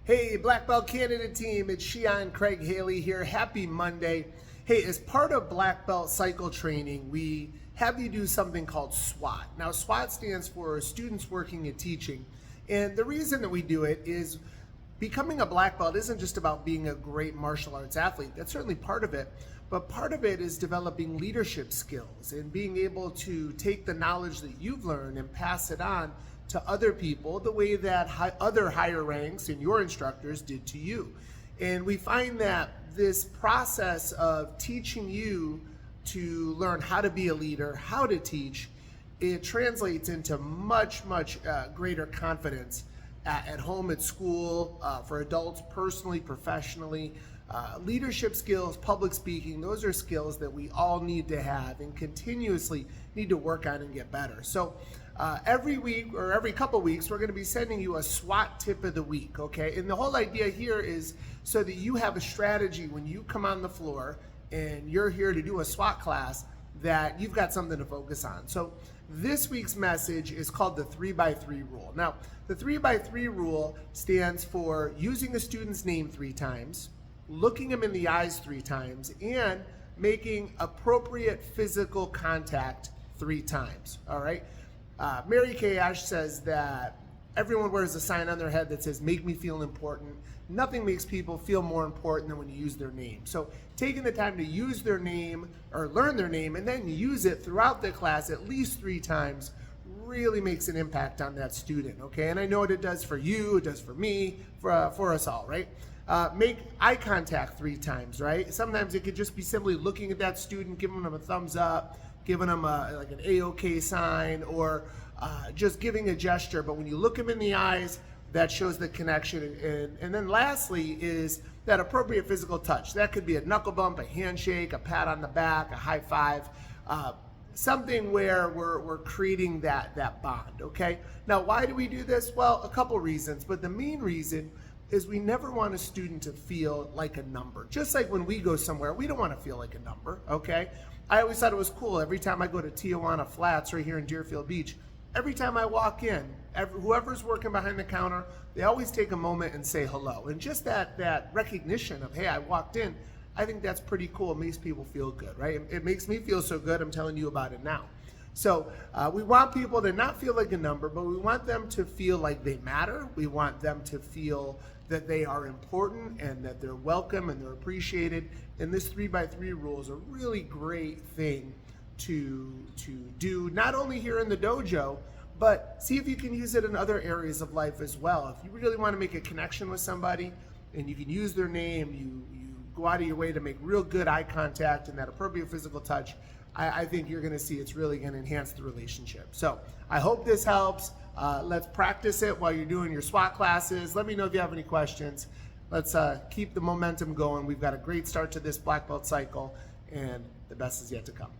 Hey, Black Belt candidate team, it's Shion Craig Haley here. Happy Monday. Hey, as part of Black Belt cycle training, we have you do something called SWAT. Now, SWAT stands for Students Working and Teaching. And the reason that we do it is becoming a Black Belt isn't just about being a great martial arts athlete. That's certainly part of it. But part of it is developing leadership skills and being able to take the knowledge that you've learned and pass it on to other people the way that other higher ranks and your instructors did to you. And we find that this process of teaching you to learn how to be a leader, how to teach, it translates into much greater confidence at home, at school, for adults, personally, professionally. Leadership skills, public speaking, those are skills that we all need to have and continuously need to work on and get better. So every week or every couple weeks, we're going to be sending you a SWAT tip of the week, okay? And the whole idea here is so that you have a strategy when you come on the floor and you're here to do a SWAT class, that you've got something to focus on. So this week's message is called the 3x3 rule. Now, the 3x3 rule stands for using a student's name 3 times, looking them in the eyes 3 times, and making appropriate physical contact 3 times, all right? Mary Kay Ash says that everyone wears a sign on their head that says, "Make me feel important." Nothing makes people feel more important than when you use their name. So taking the time to use their name or learn their name and then use it throughout the class at least 3 times really makes an impact on that student, okay? And I know what it does for you, it does for me, for us all, right? Make eye contact 3 times, right? Sometimes it could just be simply looking at that student, giving them a thumbs up, giving them like an A-OK sign, or just giving a gesture. But when you look them in the eyes, that shows the connection. And then lastly is that appropriate physical touch. That could be a knuckle bump, a handshake, a pat on the back, a high five, something where we're creating that bond, okay? Now, why do we do this? Well, a couple reasons, but the main reason is we never want a student to feel like a number. Just like when we go somewhere, we don't want to feel like a number, okay? I always thought it was cool. Every time I go to Tijuana Flats right here in Deerfield Beach, every time I walk in, whoever's working behind the counter, they always take a moment and say hello. And just that recognition of, hey, I walked in, I think that's pretty cool. It makes people feel good, right? It makes me feel so good, I'm telling you about it now. So we want people to not feel like a number, but we want them to feel like they matter. We want them to feel that they are important and that they're welcome and they're appreciated. And this 3x3 rule is a really great thing to do, not only here in the dojo, but see if you can use it in other areas of life as well. If you really want to make a connection with somebody and you can use their name, you go out of your way to make real good eye contact and that appropriate physical touch, I think you're going to see it's really going to enhance the relationship. So I hope this helps. Let's practice it while you're doing your SWAT classes. Let me know if you have any questions. Let's keep the momentum going. We've got a great start to this Black Belt cycle, and the best is yet to come.